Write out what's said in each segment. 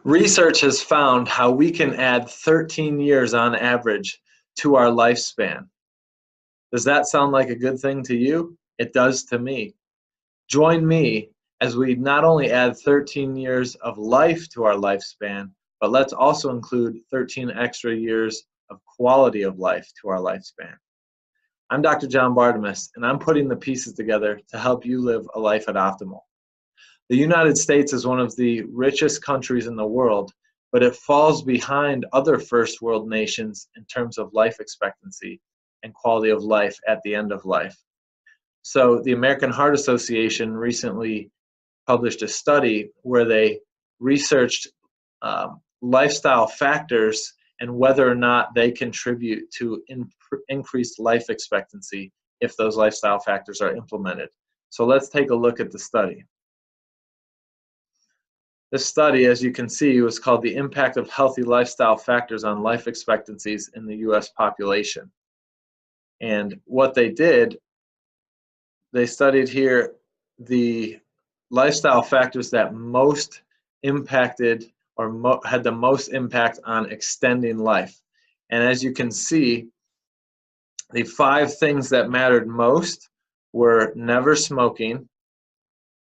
Research has found how we can add 13 years on average to our lifespan. Does that sound like a good thing to you? It does to me. Join me as we not only add 13 years of life to our lifespan, but let's also include 13 extra years of quality of life to our lifespan. I'm Dr. John Bartemus, and I'm putting the pieces together to help you live a life at optimal. The United States is one of the richest countries in the world, but it falls behind other first world nations in terms of life expectancy and quality of life at the end of life. So the American Heart Association recently published a study where they researched lifestyle factors and whether or not they contribute to increased life expectancy if those lifestyle factors are implemented. So let's take a look at the study. This study, as you can see, was called The Impact of Healthy Lifestyle Factors on Life Expectancies in the U.S. Population. And what they did, they studied here the lifestyle factors that most impacted or had the most impact on extending life. And as you can see, the 5 things that mattered most were never smoking,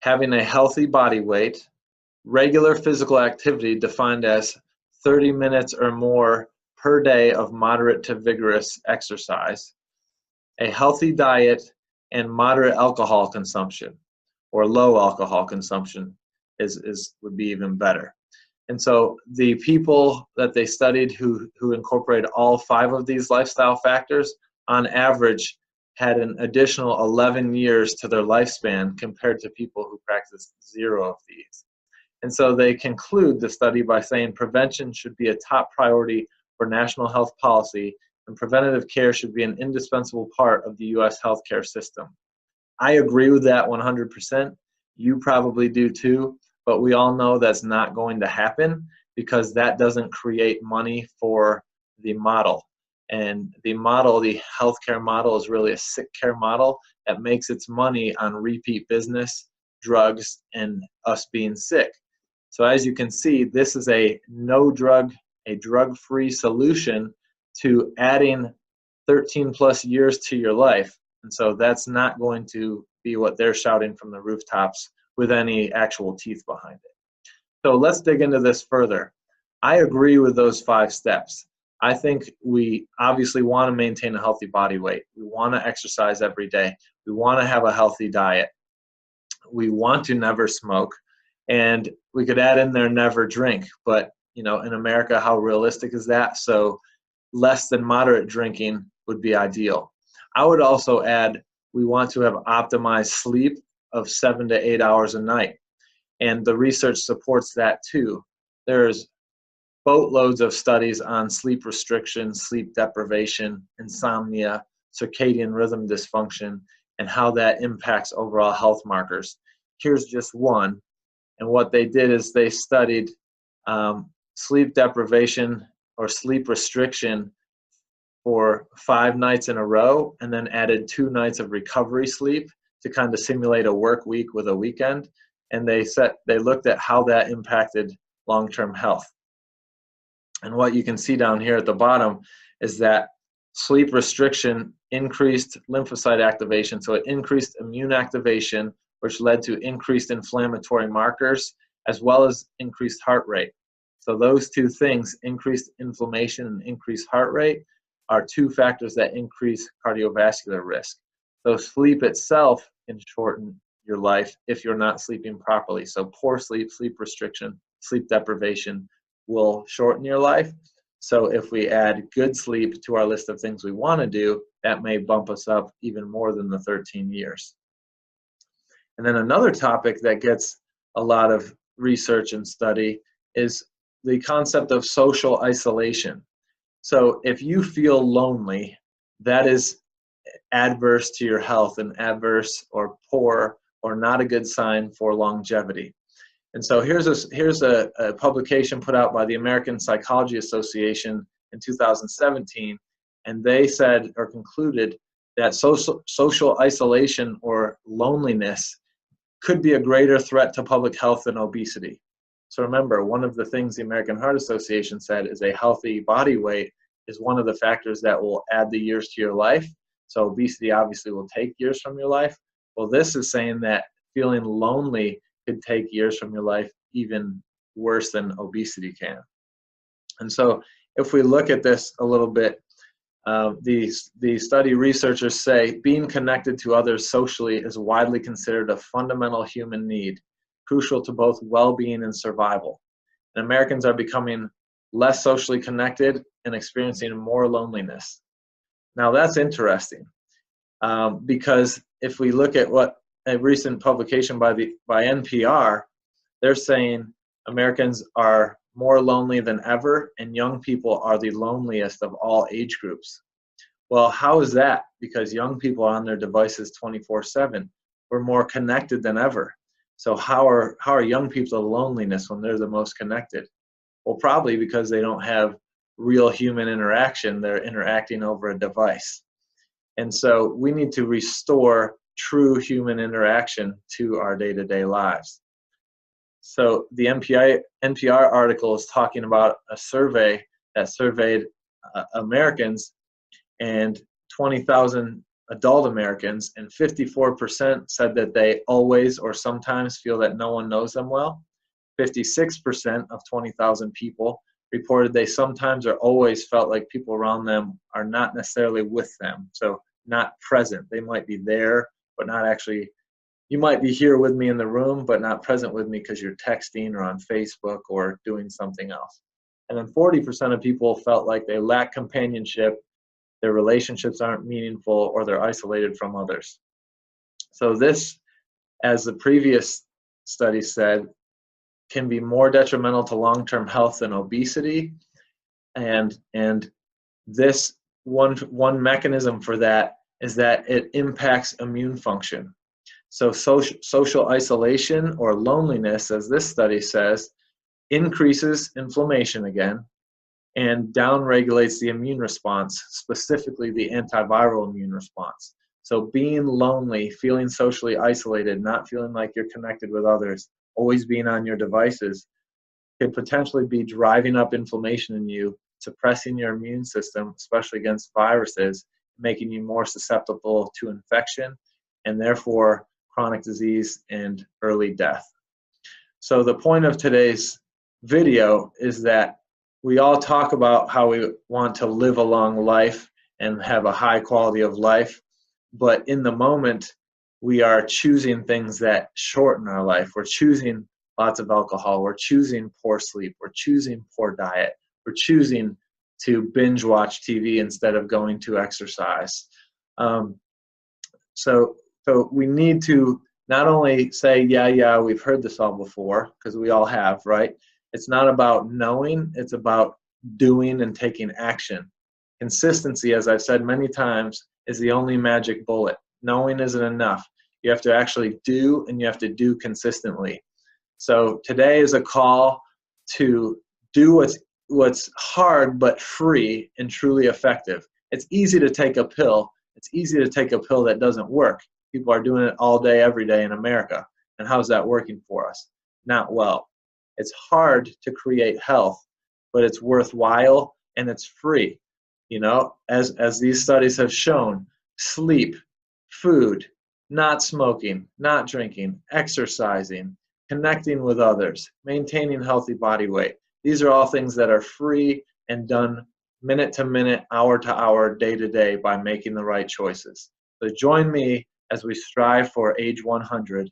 having a healthy body weight, regular physical activity defined as 30 minutes or more per day of moderate to vigorous exercise, a healthy diet, and moderate alcohol consumption, or low alcohol consumption would be even better. And so the people that they studied who incorporated all 5 of these lifestyle factors, on average, had an additional 11 years to their lifespan compared to people who practiced 0 of these. And so they conclude the study by saying prevention should be a top priority for national health policy, and preventative care should be an indispensable part of the U.S. healthcare system. I agree with that 100%. You probably do too, but we all know that's not going to happen because that doesn't create money for the model. And the model, the healthcare model, is really a sick care model that makes its money on repeat business, drugs, and us being sick. So as you can see, this is a drug-free solution to adding 13 plus years to your life. And so that's not going to be what they're shouting from the rooftops with any actual teeth behind it. So let's dig into this further. I agree with those 5 steps. I think we obviously want to maintain a healthy body weight. We want to exercise every day. We want to have a healthy diet. We want to never smoke. And we could add in there never drink, but in America, how realistic is that? So less than moderate drinking would be ideal. I would also add we want to have optimized sleep of 7 to 8 hours a night. And the research supports that too. There's boatloads of studies on sleep restriction, sleep deprivation, insomnia, circadian rhythm dysfunction, and how that impacts overall health markers. Here's just one. And what they did is they studied sleep deprivation or sleep restriction for 5 nights in a row, and then added 2 nights of recovery sleep to kind of simulate a work week with a weekend. And they looked at how that impacted long-term health. And what you can see down here at the bottom is that sleep restriction increased lymphocyte activation, so it increased immune activation, which led to increased inflammatory markers as well as increased heart rate. So those 2 things, increased inflammation and increased heart rate, are 2 factors that increase cardiovascular risk. So sleep itself can shorten your life if you're not sleeping properly. So poor sleep, sleep restriction, sleep deprivation will shorten your life. So if we add good sleep to our list of things we want to do, that may bump us up even more than the 13 years. And then another topic that gets a lot of research and study is the concept of social isolation. So if you feel lonely, that is adverse to your health and adverse or poor or not a good sign for longevity. And so here's a publication put out by the American Psychology Association in 2017, and they said or concluded that social isolation or loneliness could be a greater threat to public health than obesity. So remember, one of the things the American Heart Association said is a healthy body weight is one of the factors that will add the years to your life. So obesity obviously will take years from your life. Well, this is saying that feeling lonely could take years from your life even worse than obesity can. And so if we look at this a little bit, the study researchers say being connected to others socially is widely considered a fundamental human need, crucial to both well-being and survival. And Americans are becoming less socially connected and experiencing more loneliness. Now that's interesting, because if we look at what a recent publication by NPR, they're saying Americans are more lonely than ever, and young people are the loneliest of all age groups. Well, how is that? Because young people are on their devices 24/7. We're more connected than ever. So how are young people loneliness when they're the most connected? Well, probably because they don't have real human interaction. They're interacting over a device. And so we need to restore true human interaction to our day-to-day lives. So the NPR article is talking about a survey that surveyed Americans and 20,000 adult Americans, and 54% said that they always or sometimes feel that no one knows them well. 56% of 20,000 people reported they sometimes or always felt like people around them are not necessarily with them, so not present. They might be there, but not actually. You might be here with me in the room, but not present with me because you're texting or on Facebook or doing something else. And then 40% of people felt like they lack companionship, their relationships aren't meaningful, or they're isolated from others. So this, as the previous study said, can be more detrimental to long-term health than obesity. And this one mechanism for that is that it impacts immune function. So social isolation or loneliness, as this study says, increases inflammation again and downregulates the immune response, specifically the antiviral immune response. So being lonely, feeling socially isolated, not feeling like you're connected with others, always being on your devices, could potentially be driving up inflammation in you, suppressing your immune system, especially against viruses, making you more susceptible to infection, and therefore chronic disease and early death. So the point of today's video is that we all talk about how we want to live a long life and have a high quality of life, but in the moment, we are choosing things that shorten our life. We're choosing lots of alcohol. We're choosing poor sleep. We're choosing poor diet. We're choosing to binge watch TV instead of going to exercise. So we need to not only say, yeah, we've heard this all before, because we all have, right? It's not about knowing, it's about doing and taking action. Consistency, as I've said many times, is the only magic bullet. Knowing isn't enough. You have to actually do, and you have to do consistently. So today is a call to do what's hard but free and truly effective. It's easy to take a pill. It's easy to take a pill that doesn't work. People are doing it all day, every day in America. And how's that working for us? Not well. It's hard to create health, but it's worthwhile and it's free. You know, as these studies have shown, sleep, food, not smoking, not drinking, exercising, connecting with others, maintaining healthy body weight. These are all things that are free and done minute to minute, hour to hour, day to day by making the right choices. So join me as we strive for age 100